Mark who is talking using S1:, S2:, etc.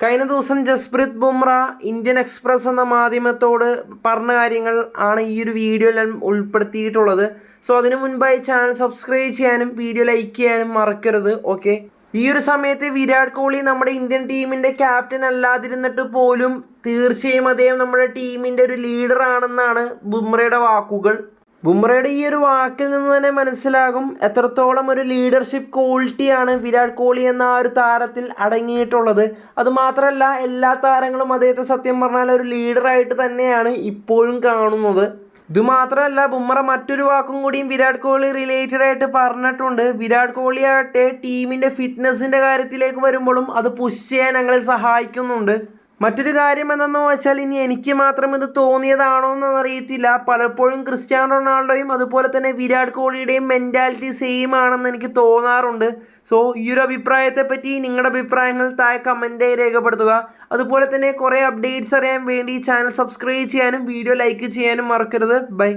S1: കഴിഞ്ഞ ദിവസം Jasprit Bumrah Indian express എന്ന മാധ്യമത്തോട് പറഞ്ഞ കാര്യങ്ങൾ ആണ് ഈ ഒരു വീഡിയോയിൽ ഞാൻ ഉൾപ്പെടുത്തിയിട്ടുള്ളത്. സോ അതിനു മുൻപായി ചാനൽ സബ്സ്ക്രൈബ് ചെയ്യാനും വീഡിയോ ലൈക്ക് ചെയ്യാനും മറക്കരുത്. ഓക്കെ, ഈ ഒരു സമയത്ത് വിരാട് കോഹ്ലി നമ്മുടെ ഇന്ത്യൻ ടീമിൻ്റെ ക്യാപ്റ്റൻ അല്ലാതിരുന്നിട്ട് പോലും തീർച്ചയായും അദ്ദേഹം നമ്മുടെ ടീമിൻ്റെ ഒരു ലീഡർ ആണെന്നാണ് ബുംറയുടെ വാക്കുകൾ. ബുംറയുടെ ഈ ഒരു വാക്കിൽ നിന്ന് തന്നെ മനസ്സിലാകും എത്രത്തോളം ഒരു ലീഡർഷിപ്പ് ക്വാളിറ്റിയാണ് വിരാട് കോഹ്ലി എന്ന ആ ഒരു താരത്തിൽ അടങ്ങിയിട്ടുള്ളത്. അതുമാത്രമല്ല, എല്ലാ താരങ്ങളും അദ്ദേഹത്തെ സത്യം പറഞ്ഞാൽ ഒരു ലീഡറായിട്ട് തന്നെയാണ് ഇപ്പോഴും കാണുന്നത്. ഇതുമാത്രമല്ല, ബുംറ മറ്റൊരു വാക്കും കൂടിയും വിരാട് കോഹ്ലി റിലേറ്റഡ് ആയിട്ട് പറഞ്ഞിട്ടുണ്ട്. വിരാട് കോഹ്ലി ആകട്ടെ ടീമിൻ്റെ ഫിറ്റ്നസിൻ്റെ കാര്യത്തിലേക്ക് വരുമ്പോഴും അത് പുഷ് ചെയ്യാൻ ഞങ്ങളെ സഹായിക്കുന്നുണ്ട്. മറ്റൊരു കാര്യം എന്തെന്ന് വെച്ചാൽ, ഇനി എനിക്ക് മാത്രം ഇത് തോന്നിയതാണോ എന്നറിയത്തില്ല, പലപ്പോഴും ക്രിസ്ത്യാനോ റൊണാൾഡോയും അതുപോലെ തന്നെ വിരാട് കോഹ്ലിയുടെയും മെൻറ്റാലിറ്റി സെയിം ആണെന്ന് എനിക്ക് തോന്നാറുണ്ട്. സോ ഈ ഒരു അഭിപ്രായത്തെ പറ്റി നിങ്ങളുടെ അഭിപ്രായങ്ങൾ താഴെ കമൻറ്റായി രേഖപ്പെടുത്തുക. അതുപോലെ തന്നെ കുറേ അപ്ഡേറ്റ്സ് അറിയാൻ വേണ്ടി ചാനൽ സബ്സ്ക്രൈബ് ചെയ്യാനും വീഡിയോ ലൈക്ക് ചെയ്യാനും മറക്കരുത്. ബൈ.